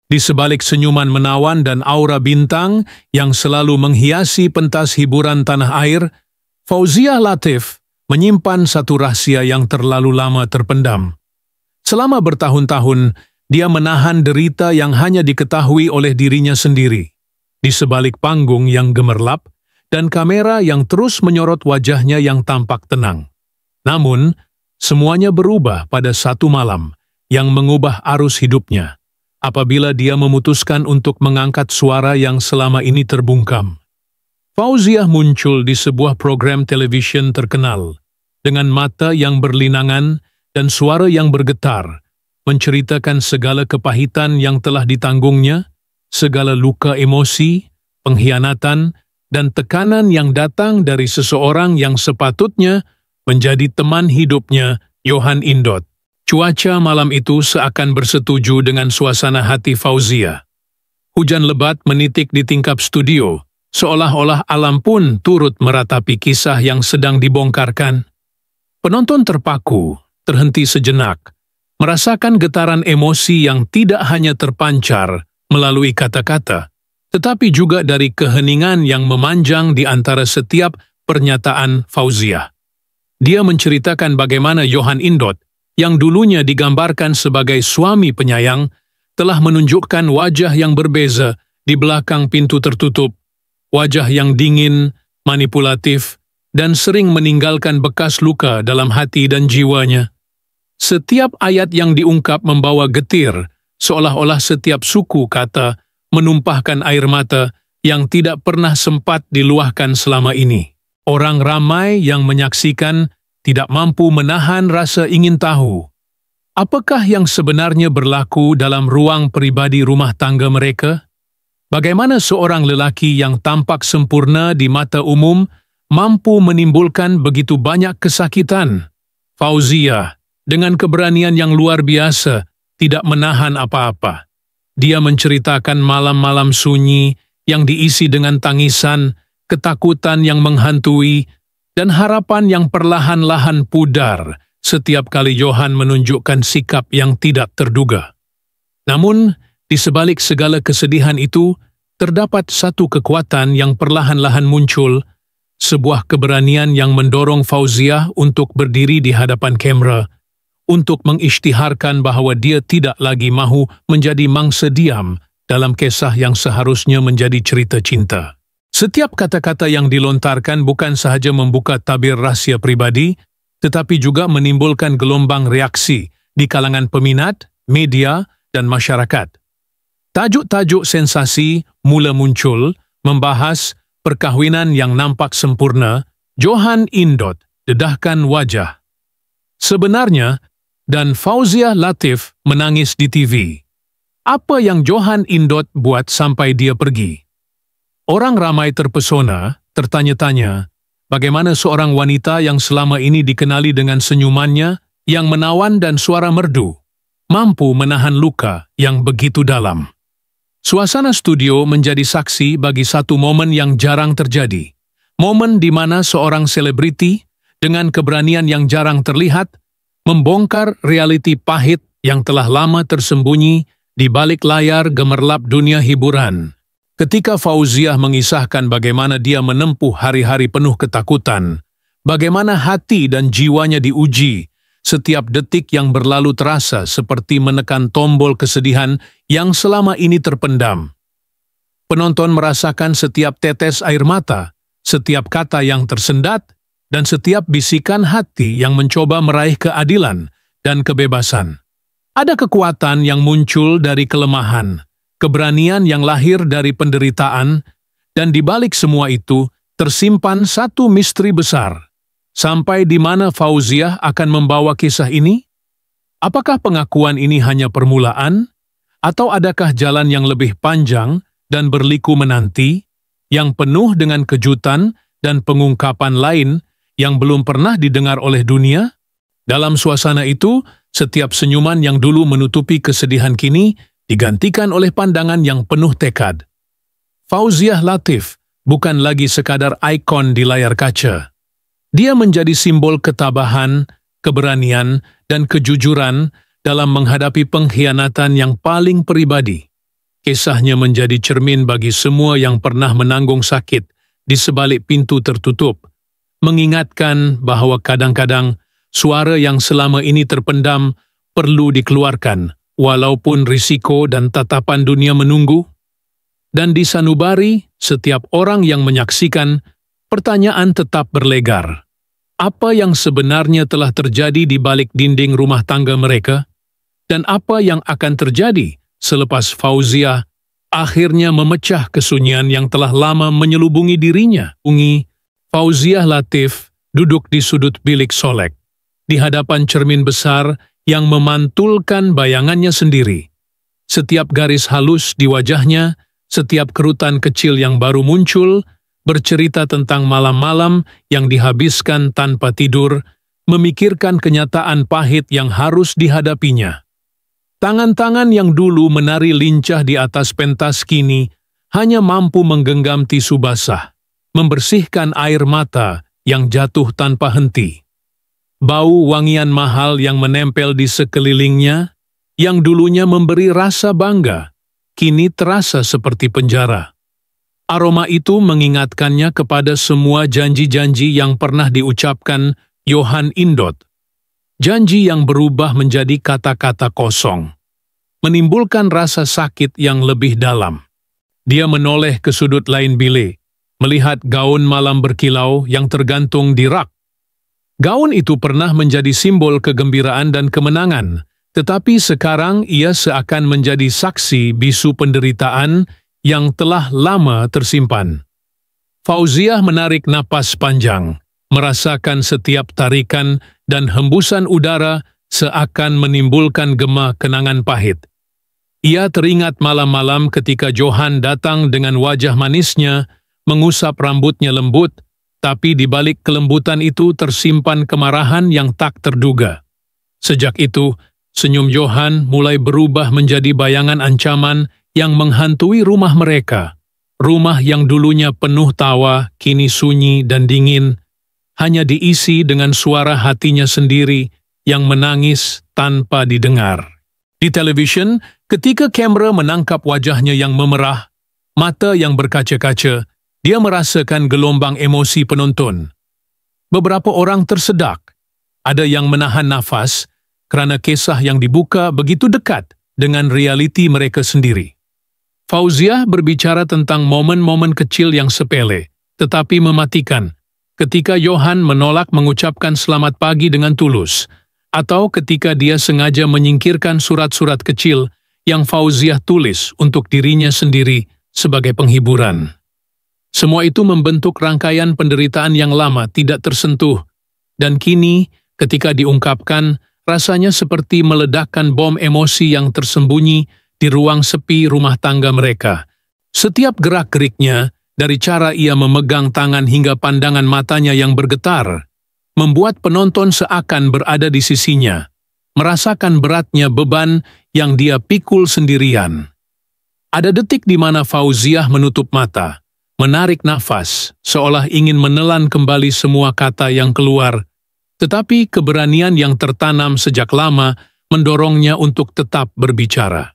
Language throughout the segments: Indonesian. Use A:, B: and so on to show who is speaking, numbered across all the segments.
A: Di sebalik senyuman menawan dan aura bintang yang selalu menghiasi pentas hiburan tanah air, Fauziah Latif menyimpan satu rahasia yang terlalu lama terpendam. Selama bertahun-tahun, dia menahan derita yang hanya diketahui oleh dirinya sendiri. Di sebalik panggung yang gemerlap dan kamera yang terus menyorot wajahnya yang tampak tenang. Namun, semuanya berubah pada satu malam yang mengubah arus hidupnya, apabila dia memutuskan untuk mengangkat suara yang selama ini terbungkam. Fauziah muncul di sebuah program televisi terkenal, dengan mata yang berlinangan dan suara yang bergetar, menceritakan segala kepahitan yang telah ditanggungnya, segala luka emosi, pengkhianatan, dan tekanan yang datang dari seseorang yang sepatutnya menjadi teman hidupnya, Johan Indot. Cuaca malam itu seakan bersetuju dengan suasana hati Fauziah. Hujan lebat menitik di tingkap studio, seolah-olah alam pun turut meratapi kisah yang sedang dibongkarkan. Penonton terpaku, terhenti sejenak, merasakan getaran emosi yang tidak hanya terpancar melalui kata-kata, tetapi juga dari keheningan yang memanjang di antara setiap pernyataan Fauziah. Dia menceritakan bagaimana Johan Indot, yang dulunya digambarkan sebagai suami penyayang, telah menunjukkan wajah yang berbeza di belakang pintu tertutup, wajah yang dingin, manipulatif, dan sering meninggalkan bekas luka dalam hati dan jiwanya. Setiap ayat yang diungkap membawa getir, seolah-olah setiap suku kata menumpahkan air mata yang tidak pernah sempat diluahkan selama ini. Orang ramai yang menyaksikan tidak mampu menahan rasa ingin tahu. Apakah yang sebenarnya berlaku dalam ruang pribadi rumah tangga mereka? Bagaimana seorang lelaki yang tampak sempurna di mata umum mampu menimbulkan begitu banyak kesakitan? Fauziah, dengan keberanian yang luar biasa, tidak menahan apa-apa. Dia menceritakan malam-malam sunyi yang diisi dengan tangisan, ketakutan yang menghantui, dan harapan yang perlahan-lahan pudar setiap kali Johan menunjukkan sikap yang tidak terduga. Namun, di sebalik segala kesedihan itu, terdapat satu kekuatan yang perlahan-lahan muncul, sebuah keberanian yang mendorong Fauziah untuk berdiri di hadapan kamera, untuk mengisytiharkan bahwa dia tidak lagi mahu menjadi mangsa diam dalam kisah yang seharusnya menjadi cerita cinta. Setiap kata-kata yang dilontarkan bukan sahaja membuka tabir rahasia pribadi, tetapi juga menimbulkan gelombang reaksi di kalangan peminat, media, dan masyarakat. Tajuk-tajuk sensasi mula muncul, membahas perkahwinan yang nampak sempurna, Johan Indot, dedahkan wajah. Sebenarnya, dan Fauziah Latif menangis di TV. Apa yang Johan Indot buat sampai dia pergi? Orang ramai terpesona, tertanya-tanya, bagaimana seorang wanita yang selama ini dikenali dengan senyumannya, yang menawan dan suara merdu, mampu menahan luka yang begitu dalam. Suasana studio menjadi saksi bagi satu momen yang jarang terjadi. Momen di mana seorang selebriti, dengan keberanian yang jarang terlihat, membongkar realiti pahit yang telah lama tersembunyi di balik layar gemerlap dunia hiburan. Ketika Fauziah mengisahkan bagaimana dia menempuh hari-hari penuh ketakutan, bagaimana hati dan jiwanya diuji, setiap detik yang berlalu terasa seperti menekan tombol kesedihan yang selama ini terpendam. Penonton merasakan setiap tetes air mata, setiap kata yang tersendat, dan setiap bisikan hati yang mencoba meraih keadilan dan kebebasan. Ada kekuatan yang muncul dari kelemahan, keberanian yang lahir dari penderitaan, dan di balik semua itu tersimpan satu misteri besar. Sampai di mana Fauziah akan membawa kisah ini? Apakah pengakuan ini hanya permulaan? Atau adakah jalan yang lebih panjang dan berliku menanti, yang penuh dengan kejutan dan pengungkapan lain yang belum pernah didengar oleh dunia? Dalam suasana itu, setiap senyuman yang dulu menutupi kesedihan kini digantikan oleh pandangan yang penuh tekad. Fauziah Latif bukan lagi sekadar ikon di layar kaca. Dia menjadi simbol ketabahan, keberanian, dan kejujuran dalam menghadapi pengkhianatan yang paling pribadi. Kisahnya menjadi cermin bagi semua yang pernah menanggung sakit di sebalik pintu tertutup, mengingatkan bahwa kadang-kadang suara yang selama ini terpendam perlu dikeluarkan, walaupun risiko dan tatapan dunia menunggu. Dan di sanubari, setiap orang yang menyaksikan, pertanyaan tetap berlegar. Apa yang sebenarnya telah terjadi di balik dinding rumah tangga mereka? Dan apa yang akan terjadi selepas Fauziah akhirnya memecah kesunyian yang telah lama menyelubungi dirinya? Fauziah Latif duduk di sudut bilik solek, di hadapan cermin besar yang memantulkan bayangannya sendiri. Setiap garis halus di wajahnya, setiap kerutan kecil yang baru muncul, bercerita tentang malam-malam yang dihabiskan tanpa tidur, memikirkan kenyataan pahit yang harus dihadapinya. Tangan-tangan yang dulu menari lincah di atas pentas kini hanya mampu menggenggam tisu basah, membersihkan air mata yang jatuh tanpa henti. Bau wangian mahal yang menempel di sekelilingnya, yang dulunya memberi rasa bangga, kini terasa seperti penjara. Aroma itu mengingatkannya kepada semua janji-janji yang pernah diucapkan Johan Indot. Janji yang berubah menjadi kata-kata kosong, menimbulkan rasa sakit yang lebih dalam. Dia menoleh ke sudut lain bilik, melihat gaun malam berkilau yang tergantung di rak. Gaun itu pernah menjadi simbol kegembiraan dan kemenangan, tetapi sekarang ia seakan menjadi saksi bisu penderitaan yang telah lama tersimpan. Fauziah menarik napas panjang, merasakan setiap tarikan dan hembusan udara seakan menimbulkan gema kenangan pahit. Ia teringat malam-malam ketika Johan datang dengan wajah manisnya, mengusap rambutnya lembut, tapi di balik kelembutan itu tersimpan kemarahan yang tak terduga. Sejak itu, senyum Johan mulai berubah menjadi bayangan ancaman yang menghantui rumah mereka. Rumah yang dulunya penuh tawa, kini sunyi dan dingin, hanya diisi dengan suara hatinya sendiri yang menangis tanpa didengar. Di televisyen, ketika kamera menangkap wajahnya yang memerah, mata yang berkaca-kaca, dia merasakan gelombang emosi penonton. Beberapa orang tersedak, ada yang menahan nafas kerana kisah yang dibuka begitu dekat dengan realiti mereka sendiri. Fauziah berbicara tentang momen-momen kecil yang sepele, tetapi mematikan, ketika Johan menolak mengucapkan selamat pagi dengan tulus, atau ketika dia sengaja menyingkirkan surat-surat kecil yang Fauziah tulis untuk dirinya sendiri sebagai penghiburan. Semua itu membentuk rangkaian penderitaan yang lama tidak tersentuh, dan kini ketika diungkapkan, rasanya seperti meledakkan bom emosi yang tersembunyi di ruang sepi rumah tangga mereka. Setiap gerak-geriknya, dari cara ia memegang tangan hingga pandangan matanya yang bergetar, membuat penonton seakan berada di sisinya, merasakan beratnya beban yang dia pikul sendirian. Ada detik di mana Fauziah menutup mata, menarik nafas, seolah ingin menelan kembali semua kata yang keluar, tetapi keberanian yang tertanam sejak lama mendorongnya untuk tetap berbicara.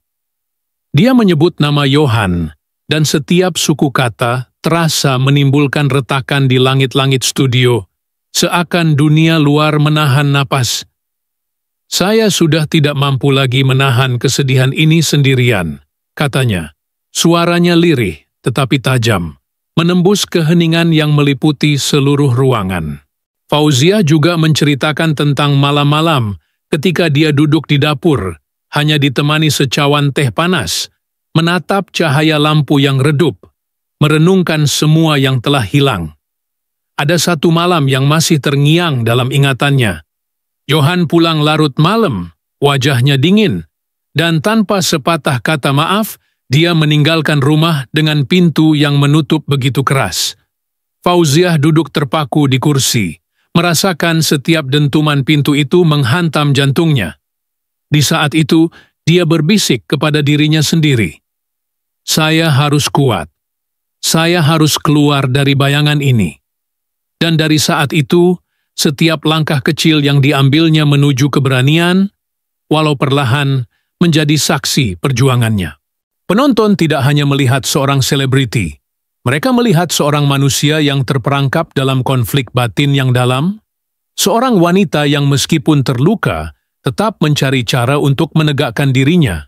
A: Dia menyebut nama Johan, dan setiap suku kata terasa menimbulkan retakan di langit-langit studio, seakan dunia luar menahan napas. Saya sudah tidak mampu lagi menahan kesedihan ini sendirian, katanya. Suaranya lirih, tetapi tajam, menembus keheningan yang meliputi seluruh ruangan. Fauziah juga menceritakan tentang malam-malam ketika dia duduk di dapur, hanya ditemani secawan teh panas, menatap cahaya lampu yang redup, merenungkan semua yang telah hilang. Ada satu malam yang masih terngiang dalam ingatannya. Johan pulang larut malam, wajahnya dingin, dan tanpa sepatah kata maaf, dia meninggalkan rumah dengan pintu yang menutup begitu keras. Fauziah duduk terpaku di kursi, merasakan setiap dentuman pintu itu menghantam jantungnya. Di saat itu, dia berbisik kepada dirinya sendiri. Saya harus kuat. Saya harus keluar dari bayangan ini. Dan dari saat itu, setiap langkah kecil yang diambilnya menuju keberanian, walau perlahan, menjadi saksi perjuangannya. Penonton tidak hanya melihat seorang selebriti. Mereka melihat seorang manusia yang terperangkap dalam konflik batin yang dalam, seorang wanita yang meskipun terluka, tetap mencari cara untuk menegakkan dirinya.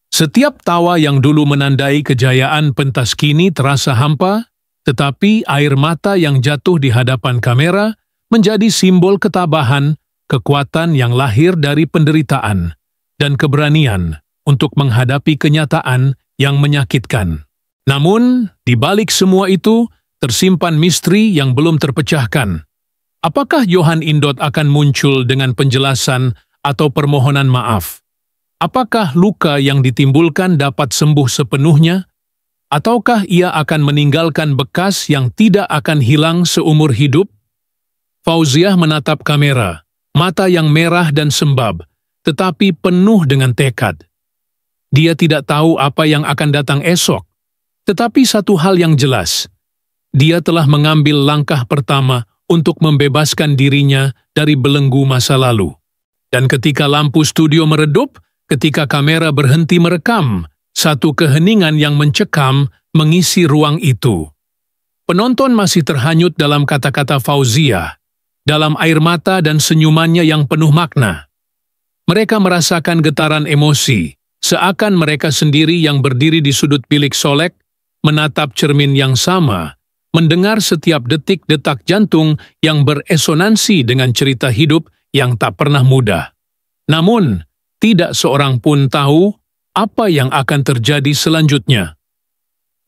A: Setiap tawa yang dulu menandai kejayaan pentas kini terasa hampa, tetapi air mata yang jatuh di hadapan kamera menjadi simbol ketabahan, kekuatan yang lahir dari penderitaan, dan keberanian untuk menghadapi kenyataan yang menyakitkan. Namun, di balik semua itu, tersimpan misteri yang belum terpecahkan. Apakah Johan Indot akan muncul dengan penjelasan atau permohonan maaf? Apakah luka yang ditimbulkan dapat sembuh sepenuhnya? Ataukah ia akan meninggalkan bekas yang tidak akan hilang seumur hidup? Fauziah menatap kamera, mata yang merah dan sembab, tetapi penuh dengan tekad. Dia tidak tahu apa yang akan datang esok, tetapi satu hal yang jelas, dia telah mengambil langkah pertama untuk membebaskan dirinya dari belenggu masa lalu. Dan ketika lampu studio meredup, ketika kamera berhenti merekam, satu keheningan yang mencekam mengisi ruang itu. Penonton masih terhanyut dalam kata-kata Fauziah, dalam air mata dan senyumannya yang penuh makna. Mereka merasakan getaran emosi, seakan mereka sendiri yang berdiri di sudut bilik solek, menatap cermin yang sama, mendengar setiap detik detak jantung yang beresonansi dengan cerita hidup yang tak pernah mudah. Namun, tidak seorang pun tahu apa yang akan terjadi selanjutnya.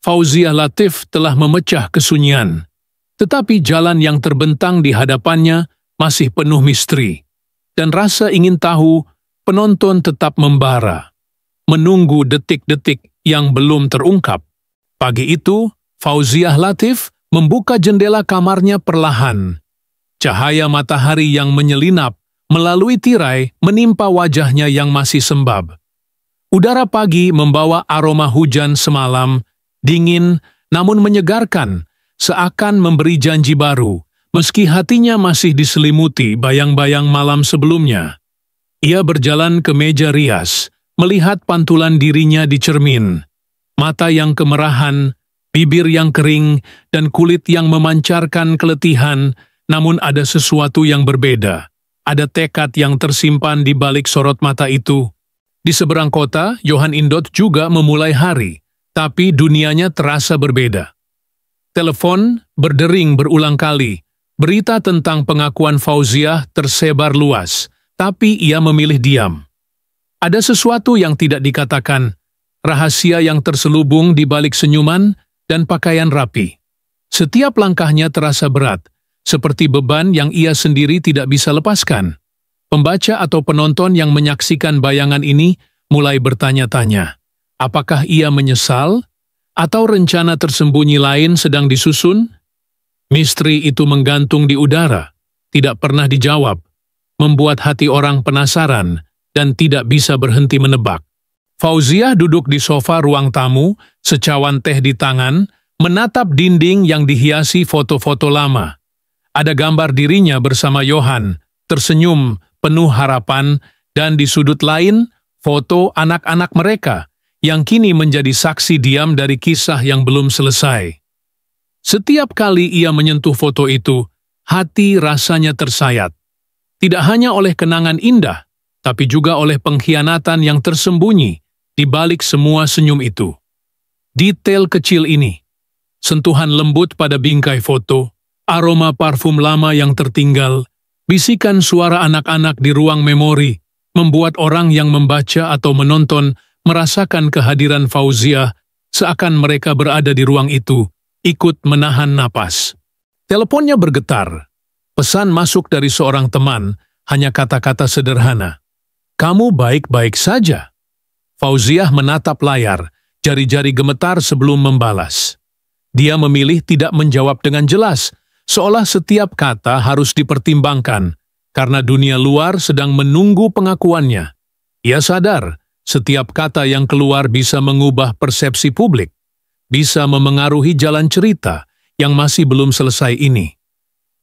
A: Fauziah Latif telah memecah kesunyian, tetapi jalan yang terbentang di hadapannya masih penuh misteri, dan rasa ingin tahu penonton tetap membara, menunggu detik-detik yang belum terungkap. Pagi itu, Fauziah Latif membuka jendela kamarnya perlahan. Cahaya matahari yang menyelinap melalui tirai menimpa wajahnya yang masih sembab. Udara pagi membawa aroma hujan semalam, dingin namun menyegarkan, seakan memberi janji baru, meski hatinya masih diselimuti bayang-bayang malam sebelumnya. Ia berjalan ke meja rias, melihat pantulan dirinya di cermin. Mata yang kemerahan, bibir yang kering, dan kulit yang memancarkan keletihan, namun ada sesuatu yang berbeda. Ada tekad yang tersimpan di balik sorot mata itu. Di seberang kota, Johan Indot juga memulai hari, tapi dunianya terasa berbeda. Telepon berdering berulang kali. Berita tentang pengakuan Fauziah tersebar luas, tapi ia memilih diam. Ada sesuatu yang tidak dikatakan, rahasia yang terselubung di balik senyuman dan pakaian rapi. Setiap langkahnya terasa berat, seperti beban yang ia sendiri tidak bisa lepaskan. Pembaca atau penonton yang menyaksikan bayangan ini mulai bertanya-tanya, apakah ia menyesal? Atau rencana tersembunyi lain sedang disusun? Misteri itu menggantung di udara, tidak pernah dijawab, membuat hati orang penasaran dan tidak bisa berhenti menebak. Fauziah duduk di sofa ruang tamu, secawan teh di tangan, menatap dinding yang dihiasi foto-foto lama. Ada gambar dirinya bersama Johan, tersenyum, penuh harapan, dan di sudut lain, foto anak-anak mereka, yang kini menjadi saksi diam dari kisah yang belum selesai. Setiap kali ia menyentuh foto itu, hati rasanya tersayat. Tidak hanya oleh kenangan indah, tapi juga oleh pengkhianatan yang tersembunyi di balik semua senyum itu. Detail kecil ini, sentuhan lembut pada bingkai foto, aroma parfum lama yang tertinggal, bisikan suara anak-anak di ruang memori, membuat orang yang membaca atau menonton merasakan kehadiran Fauziah seakan mereka berada di ruang itu, ikut menahan napas. Teleponnya bergetar. Pesan masuk dari seorang teman, hanya kata-kata sederhana. "Kamu baik-baik saja?" Fauziah menatap layar, jari-jari gemetar sebelum membalas. Dia memilih tidak menjawab dengan jelas, seolah setiap kata harus dipertimbangkan, karena dunia luar sedang menunggu pengakuannya. Ia sadar, setiap kata yang keluar bisa mengubah persepsi publik, bisa memengaruhi jalan cerita yang masih belum selesai ini.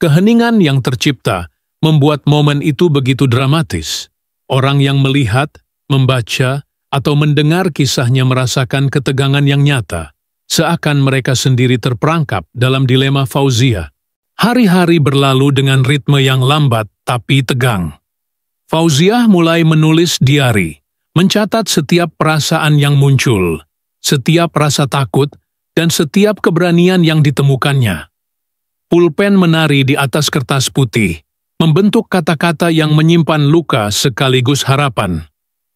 A: Keheningan yang tercipta membuat momen itu begitu dramatis. Orang yang melihat, membaca, atau mendengar kisahnya merasakan ketegangan yang nyata, seakan mereka sendiri terperangkap dalam dilema Fauziah. Hari-hari berlalu dengan ritme yang lambat tapi tegang. Fauziah mulai menulis diari, mencatat setiap perasaan yang muncul, setiap rasa takut, dan setiap keberanian yang ditemukannya. Pulpen menari di atas kertas putih, membentuk kata-kata yang menyimpan luka sekaligus harapan.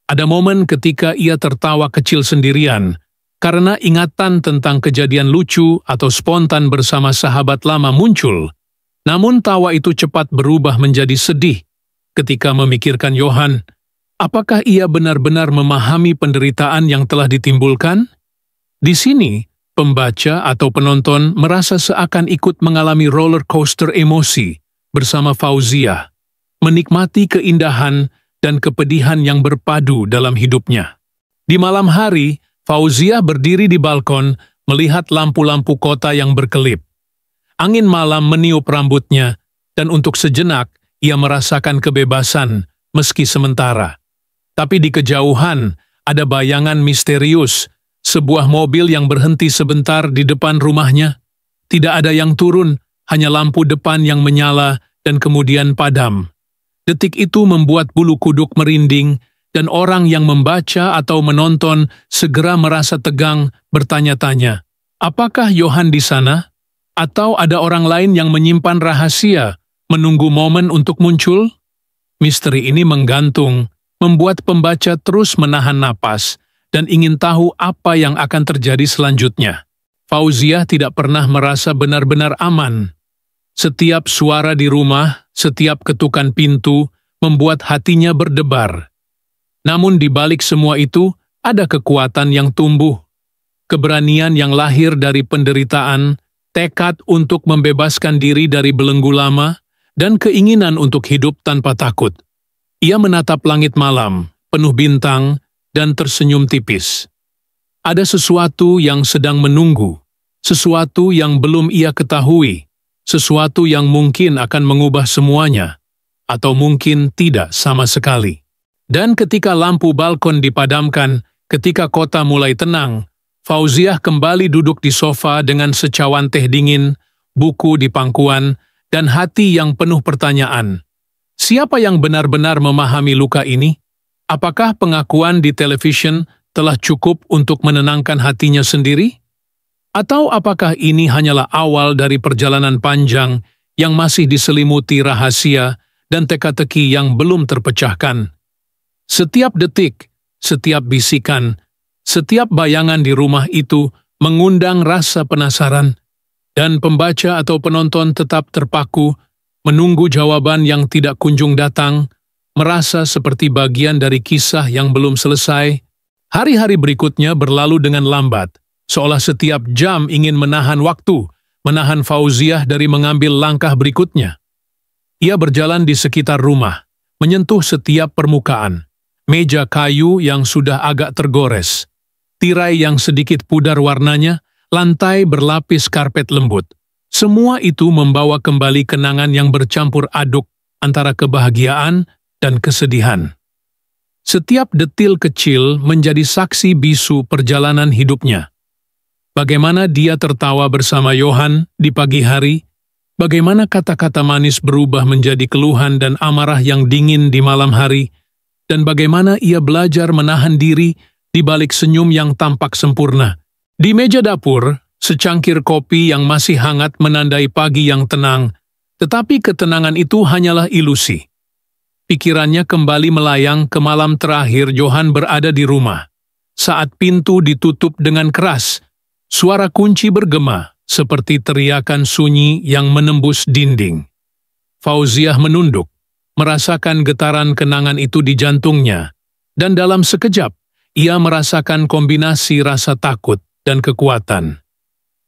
A: Ada momen ketika ia tertawa kecil sendirian, karena ingatan tentang kejadian lucu atau spontan bersama sahabat lama muncul. Namun tawa itu cepat berubah menjadi sedih ketika memikirkan Johan. Apakah ia benar-benar memahami penderitaan yang telah ditimbulkan? Di sini, pembaca atau penonton merasa seakan ikut mengalami roller coaster emosi bersama Fauziah, menikmati keindahan dan kepedihan yang berpadu dalam hidupnya. Di malam hari, Fauziah berdiri di balkon melihat lampu-lampu kota yang berkelip. Angin malam meniup rambutnya, dan untuk sejenak ia merasakan kebebasan meski sementara. Tapi di kejauhan ada bayangan misterius, sebuah mobil yang berhenti sebentar di depan rumahnya. Tidak ada yang turun, hanya lampu depan yang menyala dan kemudian padam. Detik itu membuat bulu kuduk merinding, dan orang yang membaca atau menonton segera merasa tegang bertanya-tanya, apakah Johan di sana? Atau ada orang lain yang menyimpan rahasia, menunggu momen untuk muncul? Misteri ini menggantung, membuat pembaca terus menahan napas, dan ingin tahu apa yang akan terjadi selanjutnya. Fauziah tidak pernah merasa benar-benar aman. Setiap suara di rumah, setiap ketukan pintu, membuat hatinya berdebar. Namun di balik semua itu, ada kekuatan yang tumbuh. Keberanian yang lahir dari penderitaan, tekad untuk membebaskan diri dari belenggu lama, dan keinginan untuk hidup tanpa takut. Ia menatap langit malam, penuh bintang, dan tersenyum tipis. Ada sesuatu yang sedang menunggu, sesuatu yang belum ia ketahui, sesuatu yang mungkin akan mengubah semuanya, atau mungkin tidak sama sekali. Dan ketika lampu balkon dipadamkan, ketika kota mulai tenang, Fauziah kembali duduk di sofa dengan secawan teh dingin, buku di pangkuan, dan hati yang penuh pertanyaan. Siapa yang benar-benar memahami luka ini? Apakah pengakuan di televisi telah cukup untuk menenangkan hatinya sendiri? Atau apakah ini hanyalah awal dari perjalanan panjang yang masih diselimuti rahasia dan teka-teki yang belum terpecahkan? Setiap detik, setiap bisikan, setiap bayangan di rumah itu mengundang rasa penasaran, dan pembaca atau penonton tetap terpaku, menunggu jawaban yang tidak kunjung datang, merasa seperti bagian dari kisah yang belum selesai. Hari-hari berikutnya berlalu dengan lambat, seolah setiap jam ingin menahan waktu, menahan Fauziah dari mengambil langkah berikutnya. Ia berjalan di sekitar rumah, menyentuh setiap permukaan, meja kayu yang sudah agak tergores, tirai yang sedikit pudar warnanya, lantai berlapis karpet lembut. Semua itu membawa kembali kenangan yang bercampur aduk antara kebahagiaan dan kesedihan. Setiap detil kecil menjadi saksi bisu perjalanan hidupnya. Bagaimana dia tertawa bersama Johan di pagi hari, bagaimana kata-kata manis berubah menjadi keluhan dan amarah yang dingin di malam hari, dan bagaimana ia belajar menahan diri di balik senyum yang tampak sempurna. Di meja dapur, secangkir kopi yang masih hangat menandai pagi yang tenang, tetapi ketenangan itu hanyalah ilusi. Pikirannya kembali melayang ke malam terakhir Johan berada di rumah. Saat pintu ditutup dengan keras, suara kunci bergema seperti teriakan sunyi yang menembus dinding. Fauziah menunduk, merasakan getaran kenangan itu di jantungnya, dan dalam sekejap, ia merasakan kombinasi rasa takut dan kekuatan.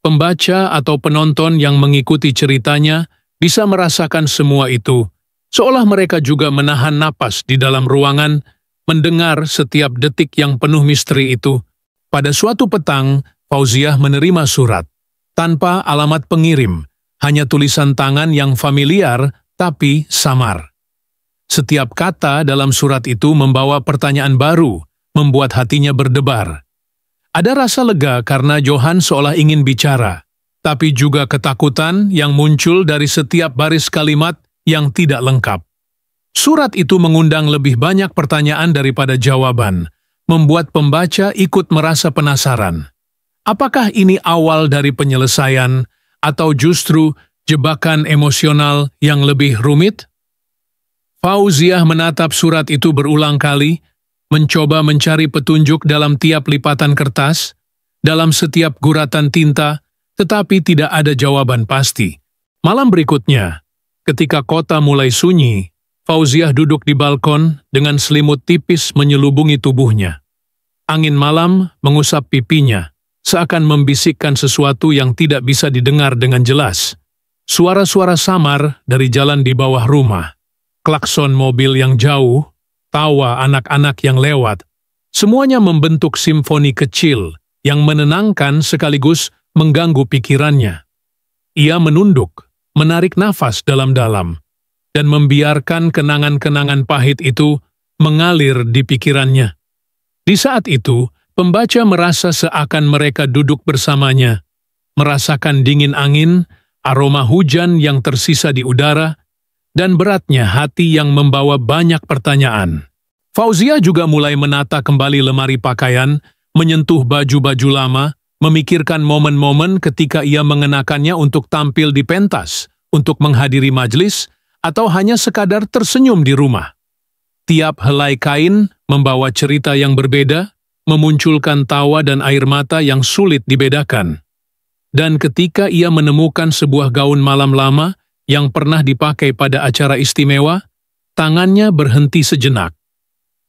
A: Pembaca atau penonton yang mengikuti ceritanya bisa merasakan semua itu, seolah mereka juga menahan napas di dalam ruangan, mendengar setiap detik yang penuh misteri itu. Pada suatu petang, Fauziah menerima surat, tanpa alamat pengirim, hanya tulisan tangan yang familiar tapi samar. Setiap kata dalam surat itu membawa pertanyaan baru, membuat hatinya berdebar. Ada rasa lega karena Johann seolah ingin bicara, tapi juga ketakutan yang muncul dari setiap baris kalimat yang tidak lengkap. Surat itu mengundang lebih banyak pertanyaan daripada jawaban, membuat pembaca ikut merasa penasaran. Apakah ini awal dari penyelesaian, atau justru jebakan emosional yang lebih rumit? Fauziah menatap surat itu berulang kali, mencoba mencari petunjuk dalam tiap lipatan kertas, dalam setiap guratan tinta, tetapi tidak ada jawaban pasti. Malam berikutnya, ketika kota mulai sunyi, Fauziah duduk di balkon dengan selimut tipis menyelubungi tubuhnya. Angin malam mengusap pipinya, seakan membisikkan sesuatu yang tidak bisa didengar dengan jelas. Suara-suara samar dari jalan di bawah rumah, klakson mobil yang jauh, tawa anak-anak yang lewat, semuanya membentuk simfoni kecil yang menenangkan sekaligus mengganggu pikirannya. Ia menunduk, menarik nafas dalam-dalam, dan membiarkan kenangan-kenangan pahit itu mengalir di pikirannya. Di saat itu, pembaca merasa seakan mereka duduk bersamanya, merasakan dingin angin, aroma hujan yang tersisa di udara, dan beratnya hati yang membawa banyak pertanyaan. Fauziah juga mulai menata kembali lemari pakaian, menyentuh baju-baju lama, memikirkan momen-momen ketika ia mengenakannya untuk tampil di pentas, untuk menghadiri majelis, atau hanya sekadar tersenyum di rumah. Tiap helai kain membawa cerita yang berbeda, memunculkan tawa dan air mata yang sulit dibedakan. Dan ketika ia menemukan sebuah gaun malam lama yang pernah dipakai pada acara istimewa, tangannya berhenti sejenak.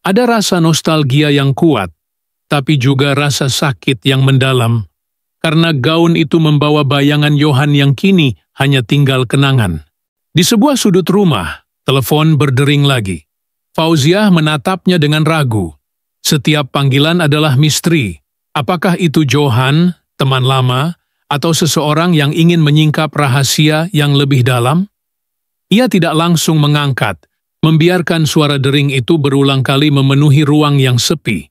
A: Ada rasa nostalgia yang kuat, tapi juga rasa sakit yang mendalam, karena gaun itu membawa bayangan Johann yang kini hanya tinggal kenangan. Di sebuah sudut rumah, telepon berdering lagi. Fauziah menatapnya dengan ragu. Setiap panggilan adalah misteri. Apakah itu Johann, teman lama, atau seseorang yang ingin menyingkap rahasia yang lebih dalam? Ia tidak langsung mengangkat, membiarkan suara dering itu berulang kali memenuhi ruang yang sepi.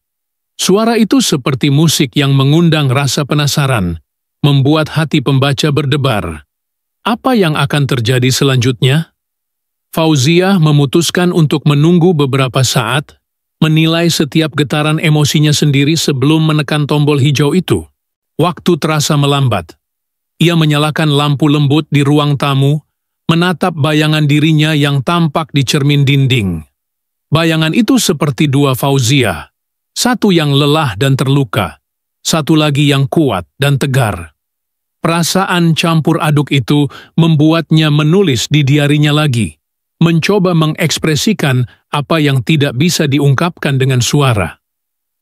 A: Suara itu seperti musik yang mengundang rasa penasaran, membuat hati pembaca berdebar. Apa yang akan terjadi selanjutnya? Fauziah memutuskan untuk menunggu beberapa saat, menilai setiap getaran emosinya sendiri sebelum menekan tombol hijau itu. Waktu terasa melambat. Ia menyalakan lampu lembut di ruang tamu, menatap bayangan dirinya yang tampak di cermin dinding. Bayangan itu seperti dua Fauziah, satu yang lelah dan terluka, satu lagi yang kuat dan tegar. Perasaan campur aduk itu membuatnya menulis di diarinya lagi, mencoba mengekspresikan apa yang tidak bisa diungkapkan dengan suara.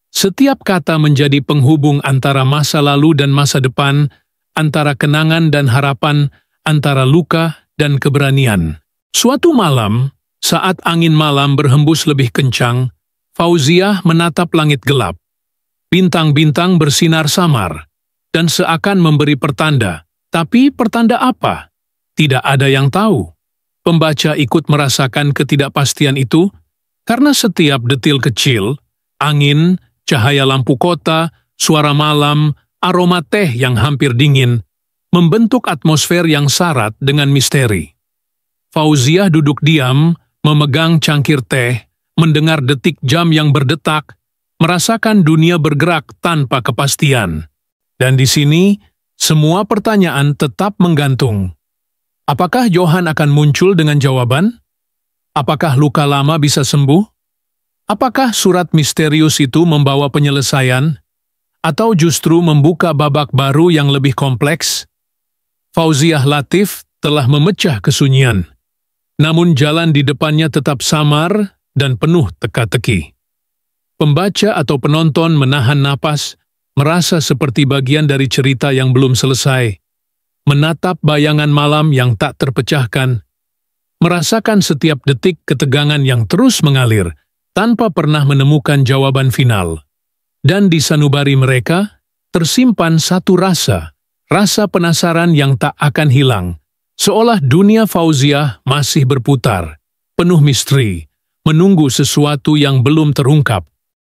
A: Setiap kata menjadi penghubung antara masa lalu dan masa depan, antara kenangan dan harapan, antara luka dan keberanian. Suatu malam, saat angin malam berhembus lebih kencang, Fauziah menatap langit gelap. Bintang-bintang bersinar samar, dan seakan memberi pertanda. Tapi pertanda apa? Tidak ada yang tahu. Pembaca ikut merasakan ketidakpastian itu, karena setiap detil kecil, angin, cahaya lampu kota, suara malam, aroma teh yang hampir dingin, membentuk atmosfer yang syarat dengan misteri. Fauziah duduk diam, memegang cangkir teh, mendengar detik jam yang berdetak, merasakan dunia bergerak tanpa kepastian. Dan di sini, semua pertanyaan tetap menggantung. Apakah Johann akan muncul dengan jawaban? Apakah luka lama bisa sembuh? Apakah surat misterius itu membawa penyelesaian? Atau justru membuka babak baru yang lebih kompleks? Fauziah Latif telah memecah kesunyian. Namun jalan di depannya tetap samar dan penuh teka-teki. Pembaca atau penonton menahan napas, merasa seperti bagian dari cerita yang belum selesai, menatap bayangan malam yang tak terpecahkan, merasakan setiap detik ketegangan yang terus mengalir, tanpa pernah menemukan jawaban final. Dan di sanubari mereka, tersimpan satu rasa penasaran yang tak akan hilang, seolah dunia Fauziah masih berputar, penuh misteri, menunggu sesuatu yang belum terungkap.